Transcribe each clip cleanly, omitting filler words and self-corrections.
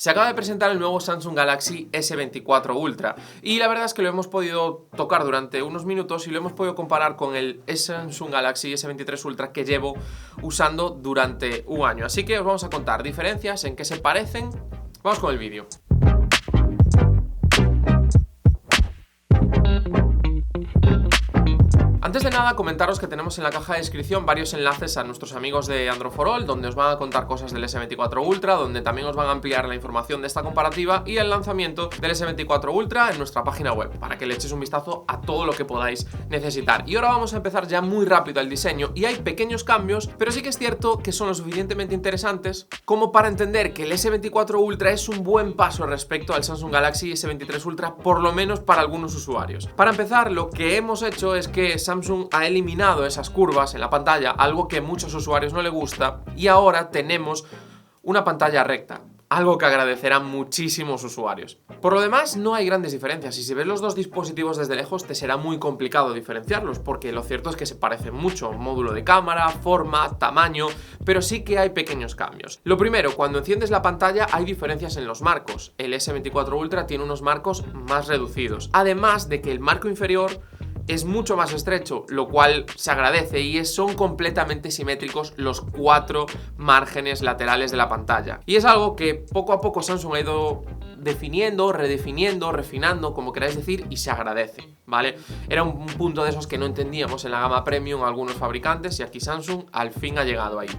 Se acaba de presentar el nuevo Samsung Galaxy S24 Ultra y la verdad es que lo hemos podido tocar durante unos minutos y lo hemos podido comparar con el Samsung Galaxy S23 Ultra que llevo usando durante un año. Así que os vamos a contar diferencias, en qué se parecen. Vamos con el vídeo. Antes de nada, comentaros que tenemos en la caja de descripción varios enlaces a nuestros amigos de Android for All, donde os van a contar cosas del S24 Ultra, donde también os van a ampliar la información de esta comparativa y el lanzamiento del S24 Ultra en nuestra página web, para que le echéis un vistazo a todo lo que podáis necesitar. Y ahora vamos a empezar ya muy rápido el diseño, y hay pequeños cambios, pero sí que es cierto que son lo suficientemente interesantes como para entender que el S24 Ultra es un buen paso respecto al Samsung Galaxy S23 Ultra, por lo menos para algunos usuarios. Para empezar, lo que hemos hecho es que Samsung ha eliminado esas curvas en la pantalla, algo que a muchos usuarios no les gusta, y ahora tenemos una pantalla recta, algo que agradecerán muchísimos usuarios. Por lo demás, no hay grandes diferencias, y si ves los dos dispositivos desde lejos te será muy complicado diferenciarlos, porque lo cierto es que se parecen mucho, módulo de cámara, forma, tamaño, pero sí que hay pequeños cambios. Lo primero, cuando enciendes la pantalla hay diferencias en los marcos. El S24 Ultra tiene unos marcos más reducidos, además de que el marco inferior es mucho más estrecho, lo cual se agradece, y son completamente simétricos los 4 márgenes laterales de la pantalla. Y es algo que poco a poco Samsung ha ido definiendo, redefiniendo, refinando, como queráis decir, y se agradece, ¿vale? Era un punto de esos que no entendíamos en la gama premium algunos fabricantes, y aquí Samsung al fin ha llegado ahí.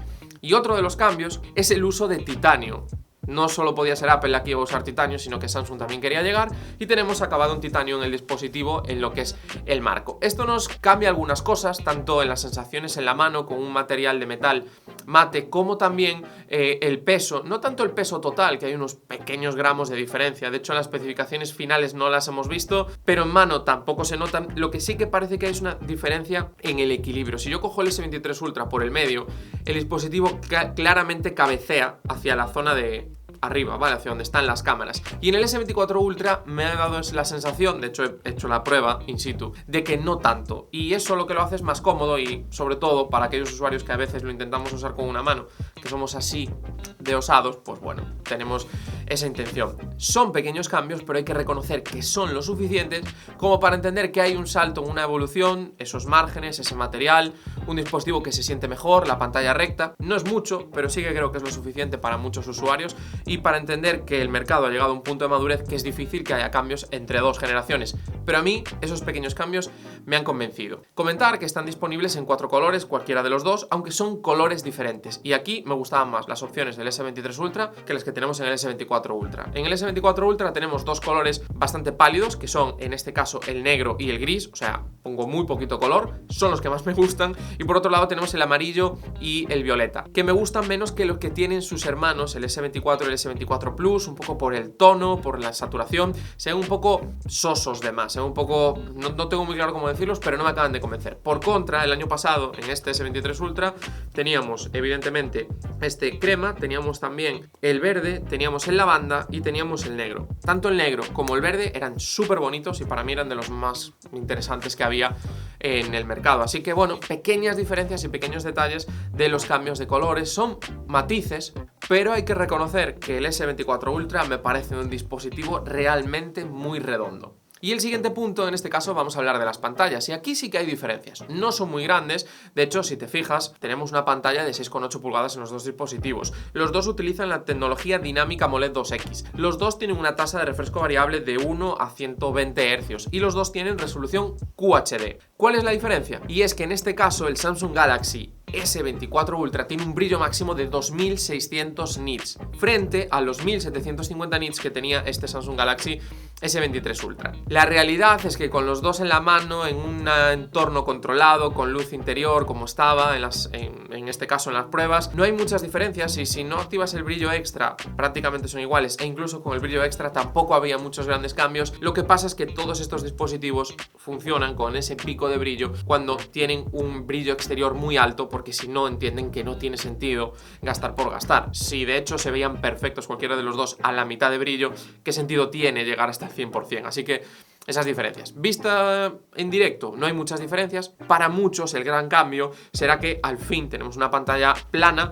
Y otro de los cambios es el uso de titanio. No solo podía ser Apple la que iba a usar titanio, sino que Samsung también quería llegar, y tenemos acabado en titanio en el dispositivo, en lo que es el marco. Esto nos cambia algunas cosas, tanto en las sensaciones en la mano, con un material de metal mate, como también el peso. No tanto el peso total, que hay unos pequeños gramos de diferencia, de hecho en las especificaciones finales no las hemos visto, pero en mano tampoco se notan. Lo que sí que parece que hay es una diferencia en el equilibrio. Si yo cojo el S23 Ultra por el medio, el dispositivo claramente cabecea hacia la zona de arriba, ¿vale? Hacia donde están las cámaras. Y en el S24 Ultra me ha dado la sensación, de hecho he hecho la prueba in situ, de que no tanto. Y eso lo que lo hace es más cómodo, y sobre todo para aquellos usuarios que a veces lo intentamos usar con una mano, que somos así de osados, pues bueno, tenemos esa intención. Son pequeños cambios, pero hay que reconocer que son lo suficientes como para entender que hay un salto, una evolución, esos márgenes, ese material, un dispositivo que se siente mejor, la pantalla recta. No es mucho, pero sí que creo que es lo suficiente para muchos usuarios, y para entender que el mercado ha llegado a un punto de madurez que es difícil que haya cambios entre dos generaciones. Pero a mí esos pequeños cambios me han convencido. Comentar que están disponibles en 4 colores, cualquiera de los dos, aunque son colores diferentes. Y aquí me gustaban más las opciones del S23 Ultra que las que tenemos en el S24 Ultra. En el S24 Ultra tenemos dos colores bastante pálidos, que son en este caso el negro y el gris, o sea, pongo muy poquito color, son los que más me gustan. Y por otro lado tenemos el amarillo y el violeta, que me gustan menos que los que tienen sus hermanos, el S24 y el S24 Plus, un poco por el tono, por la saturación, se ven un poco sosos de más, se ven un poco, no tengo muy claro cómo decirlos, pero no me acaban de convencer. Por contra, el año pasado, en este S23 Ultra, teníamos evidentemente este crema, teníamos también el verde, teníamos el lavanda y teníamos el negro. Tanto el negro como el verde eran súper bonitos, y para mí eran de los más interesantes que había en el mercado. Así que bueno, pequeñas diferencias y pequeños detalles de los cambios de colores, son matices, pero hay que reconocer que el S24 Ultra me parece un dispositivo realmente muy redondo. Y el siguiente punto, en este caso vamos a hablar de las pantallas, y aquí sí que hay diferencias. No son muy grandes, de hecho si te fijas tenemos una pantalla de 6,8 pulgadas en los dos dispositivos. Los dos utilizan la tecnología Dinámica AMOLED 2X. Los dos tienen una tasa de refresco variable de 1 a 120 Hz y los dos tienen resolución QHD. ¿Cuál es la diferencia? Y es que en este caso el Samsung Galaxy S24 Ultra tiene un brillo máximo de 2600 nits frente a los 1750 nits que tenía este Samsung Galaxy S23 Ultra. La realidad es que con los dos en la mano, en un entorno controlado, con luz interior como estaba en este caso en las pruebas, no hay muchas diferencias, y si no activas el brillo extra prácticamente son iguales, e incluso con el brillo extra tampoco había muchos grandes cambios. Lo que pasa es que todos estos dispositivos funcionan con ese pico de brillo cuando tienen un brillo exterior muy alto, porque si no entienden que no tiene sentido gastar por gastar. Si de hecho se veían perfectos cualquiera de los dos a la mitad de brillo, ¿qué sentido tiene llegar hasta el 100%? Así que esas diferencias. Vista en directo no hay muchas diferencias. Para muchos el gran cambio será que al fin tenemos una pantalla plana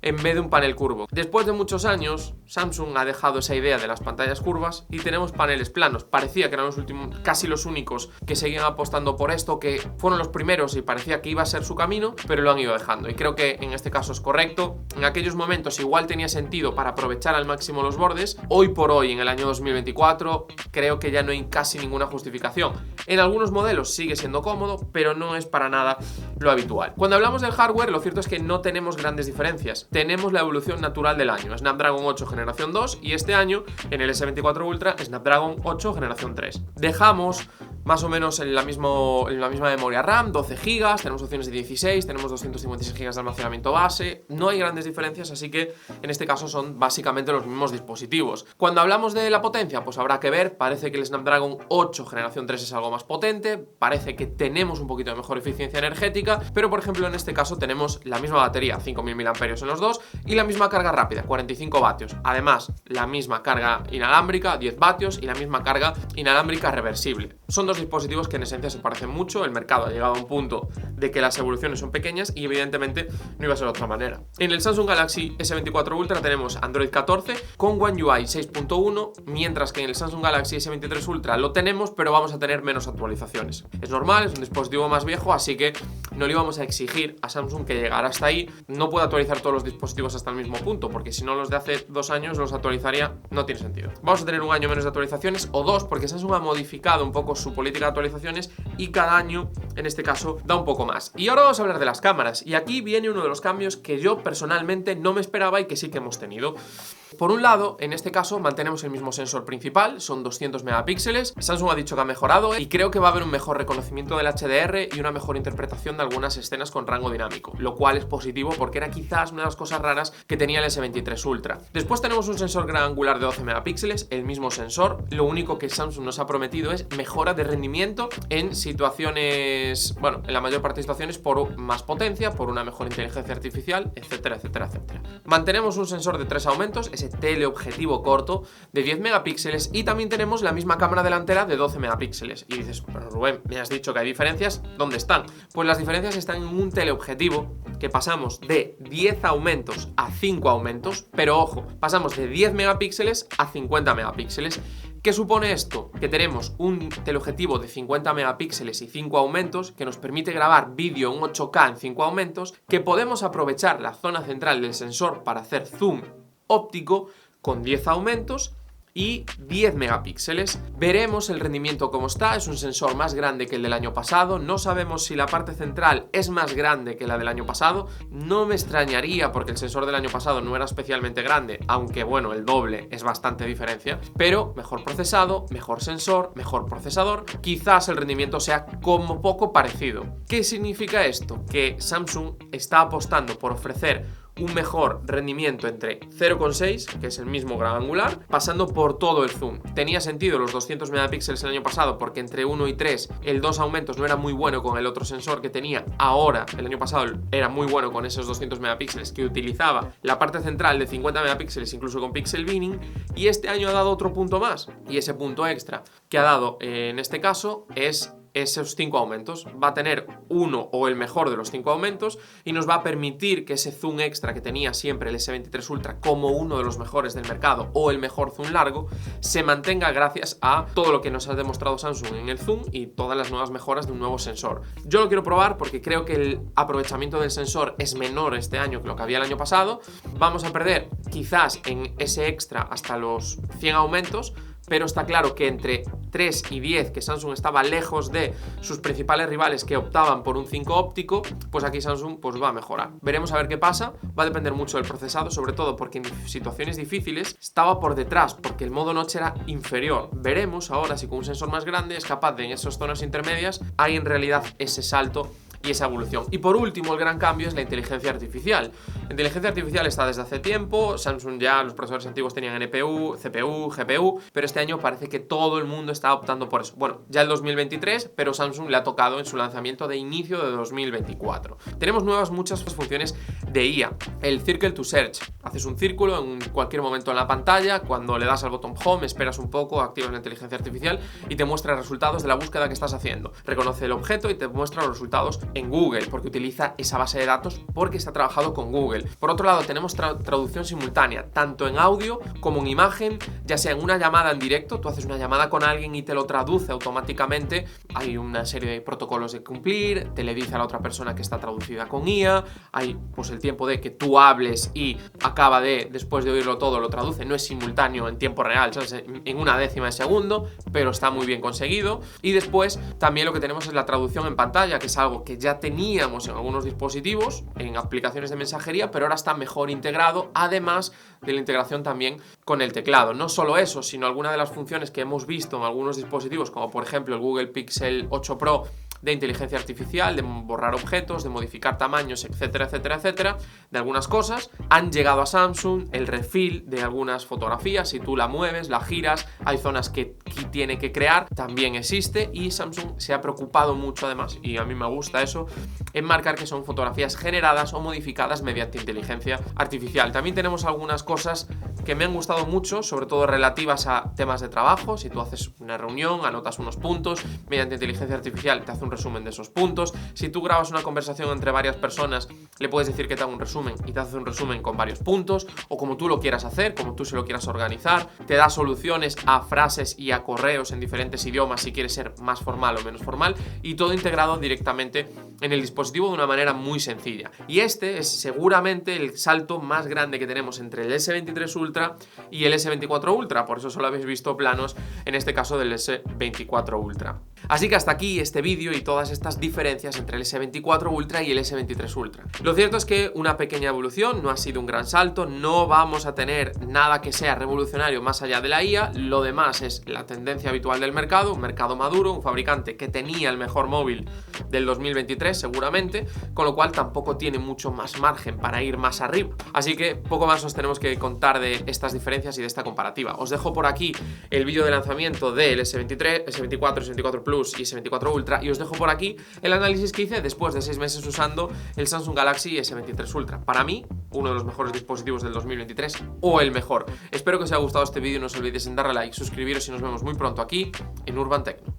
en vez de un panel curvo. Después de muchos años, Samsung ha dejado esa idea de las pantallas curvas y tenemos paneles planos. Parecía que eran los últimos, casi los únicos que seguían apostando por esto, que fueron los primeros y parecía que iba a ser su camino, pero lo han ido dejando. Y creo que en este caso es correcto. En aquellos momentos igual tenía sentido para aprovechar al máximo los bordes. Hoy por hoy, en el año 2024, creo que ya no hay casi ninguna justificación. En algunos modelos sigue siendo cómodo, pero no es para nada lo habitual. Cuando hablamos del hardware, lo cierto es que no tenemos grandes diferencias. Tenemos la evolución natural del año, Snapdragon 8 generación 2, y este año en el S24 Ultra Snapdragon 8 generación 3. Dejamos más o menos en la misma memoria RAM, 12 GB, tenemos opciones de 16, tenemos 256 GB de almacenamiento base, no hay grandes diferencias, así que en este caso son básicamente los mismos dispositivos. Cuando hablamos de la potencia, pues habrá que ver, parece que el Snapdragon 8 generación 3 es algo más potente, parece que tenemos un poquito de mejor eficiencia energética, pero por ejemplo en este caso tenemos la misma batería, 5000 mAh en los dos, y la misma carga rápida, 45 vatios. Además, la misma carga inalámbrica, 10 vatios, y la misma carga inalámbrica reversible. Son dos dispositivos que en esencia se parecen mucho. El mercado ha llegado a un punto de que las evoluciones son pequeñas y evidentemente no iba a ser de otra manera. En el Samsung Galaxy S24 Ultra tenemos Android 14 con One UI 6.1, mientras que en el Samsung Galaxy S23 Ultra lo tenemos, pero vamos a tener menos actualizaciones. Es normal, es un dispositivo más viejo, así que no le íbamos a exigir a Samsung que llegara hasta ahí. No puede actualizar todos los dispositivos hasta el mismo punto, porque si no los de hace 2 años los actualizaría, no tiene sentido. Vamos a tener un año menos de actualizaciones, o 2, porque Samsung ha modificado un poco su política de actualizaciones y cada año, en este caso, da un poco más. Y ahora vamos a hablar de las cámaras, y aquí viene uno de los cambios que yo personalmente no me esperaba y que sí que hemos tenido. Por un lado, en este caso mantenemos el mismo sensor principal, son 200 megapíxeles. Samsung ha dicho que ha mejorado y creo que va a haber un mejor reconocimiento del HDR y una mejor interpretación de algunas escenas con rango dinámico, lo cual es positivo porque era quizás una de las cosas raras que tenía el S23 Ultra. Después tenemos un sensor gran angular de 12 megapíxeles, el mismo sensor. Lo único que Samsung nos ha prometido es mejora de rendimiento en situaciones, bueno, en la mayor parte de situaciones por más potencia, por una mejor inteligencia artificial, etcétera, etcétera, etcétera. Mantenemos un sensor de 3 aumentos, teleobjetivo corto de 10 megapíxeles, y también tenemos la misma cámara delantera de 12 megapíxeles. Y dices, pero Rubén, me has dicho que hay diferencias, ¿dónde están? Pues las diferencias están en un teleobjetivo que pasamos de 10 aumentos a 5 aumentos, pero ojo, pasamos de 10 megapíxeles a 50 megapíxeles. ¿Qué supone esto? Que tenemos un teleobjetivo de 50 megapíxeles y 5 aumentos que nos permite grabar vídeo en 8K en 5 aumentos, que podemos aprovechar la zona central del sensor para hacer zoom óptico con 10 aumentos y 10 megapíxeles. Veremos el rendimiento como está, es un sensor más grande que el del año pasado, no sabemos si la parte central es más grande que la del año pasado, no me extrañaría porque el sensor del año pasado no era especialmente grande, aunque bueno, el doble es bastante diferencia, pero mejor procesado, mejor sensor, mejor procesador, quizás el rendimiento sea como poco parecido. ¿Qué significa esto? Que Samsung está apostando por ofrecer un mejor rendimiento entre 0,6, que es el mismo gran angular, pasando por todo el zoom. Tenía sentido los 200 megapíxeles el año pasado porque entre 1 y 3 el 2 aumentos no era muy bueno con el otro sensor que tenía. Ahora, el año pasado era muy bueno con esos 200 megapíxeles que utilizaba la parte central de 50 megapíxeles incluso con pixel binning, y este año ha dado otro punto más, y ese punto extra que ha dado en este caso es esos 5 aumentos. Va a tener uno o el mejor de los 5 aumentos y nos va a permitir que ese zoom extra que tenía siempre el S23 Ultra como uno de los mejores del mercado o el mejor zoom largo se mantenga gracias a todo lo que nos ha demostrado Samsung en el zoom y todas las nuevas mejoras de un nuevo sensor. Yo lo quiero probar porque creo que el aprovechamiento del sensor es menor este año que lo que había el año pasado. Vamos a perder quizás en ese extra hasta los 100 aumentos, pero está claro que entre 3 y 10, que Samsung estaba lejos de sus principales rivales que optaban por un 5 óptico, pues aquí Samsung pues va a mejorar. Veremos a ver qué pasa, va a depender mucho del procesado, sobre todo porque en situaciones difíciles estaba por detrás, porque el modo noche era inferior. Veremos ahora si con un sensor más grande es capaz de en esas zonas intermedias hay en realidad ese salto y esa evolución. Y por último, el gran cambio es la inteligencia artificial. La inteligencia artificial está desde hace tiempo, Samsung ya, los procesadores antiguos tenían NPU, CPU, GPU, pero este año parece que todo el mundo está optando por eso. Bueno, ya el 2023, pero Samsung le ha tocado en su lanzamiento de inicio de 2024. Tenemos muchas funciones de IA. El Circle to Search. Haces un círculo en cualquier momento en la pantalla, cuando le das al botón Home, esperas un poco, activas la inteligencia artificial y te muestra resultados de la búsqueda que estás haciendo. Reconoce el objeto y te muestra los resultados en Google, porque utiliza esa base de datos, porque está trabajado con Google. Por otro lado, tenemos traducción simultánea, tanto en audio como en imagen, ya sea en una llamada en directo, tú haces una llamada con alguien y te lo traduce automáticamente, hay una serie de protocolos de cumplir, te le dice a la otra persona que está traducida con IA, hay pues el tiempo de que tú hables y acaba después de oírlo todo, lo traduce, no es simultáneo en tiempo real, ¿sabes? En una décima de segundo, pero está muy bien conseguido. Y después también lo que tenemos es la traducción en pantalla, que es algo que ya teníamos en algunos dispositivos, en aplicaciones de mensajería, pero ahora está mejor integrado, además de la integración también con el teclado. No solo eso, sino alguna de las funciones que hemos visto en algunos dispositivos, como por ejemplo el Google Pixel 8 Pro, de inteligencia artificial, de borrar objetos, de modificar tamaños, etcétera, etcétera, etcétera, de algunas cosas, han llegado a Samsung. El refill de algunas fotografías, si tú la mueves, la giras, hay zonas que tiene que crear, también existe, y Samsung se ha preocupado mucho además, y a mí me gusta eso, en marcar que son fotografías generadas o modificadas mediante inteligencia artificial. También tenemos algunas cosas que me han gustado mucho, sobre todo relativas a temas de trabajo. Si tú haces una reunión, anotas unos puntos, mediante inteligencia artificial te hace un resumen de esos puntos. Si tú grabas una conversación entre varias personas, le puedes decir que te haga un resumen y te hace un resumen con varios puntos, o como tú lo quieras hacer, como tú se lo quieras organizar. Te da soluciones a frases y a correos en diferentes idiomas si quieres ser más formal o menos formal, y todo integrado directamente en el dispositivo de una manera muy sencilla. Y este es seguramente el salto más grande que tenemos entre el S23 Ultra y el S24 Ultra, por eso solo habéis visto planos en este caso del S24 Ultra. Así que hasta aquí este vídeo y todas estas diferencias entre el S24 Ultra y el S23 Ultra. Lo cierto es que una pequeña evolución, no ha sido un gran salto, no vamos a tener nada que sea revolucionario más allá de la IA, lo demás es la tendencia habitual del mercado, un mercado maduro, un fabricante que tenía el mejor móvil del 2023 seguramente, con lo cual tampoco tiene mucho más margen para ir más arriba. Así que poco más os tenemos que contar de estas diferencias y de esta comparativa. Os dejo por aquí el vídeo de lanzamiento del S23, S24, S24 Plus y S24 Ultra, y os dejo por aquí el análisis que hice después de 6 meses usando el Samsung Galaxy S23 Ultra. Para mí, uno de los mejores dispositivos del 2023 o el mejor. Espero que os haya gustado este vídeo, no os olvidéis en darle a like, suscribiros y nos vemos muy pronto aquí en Urban Tecno.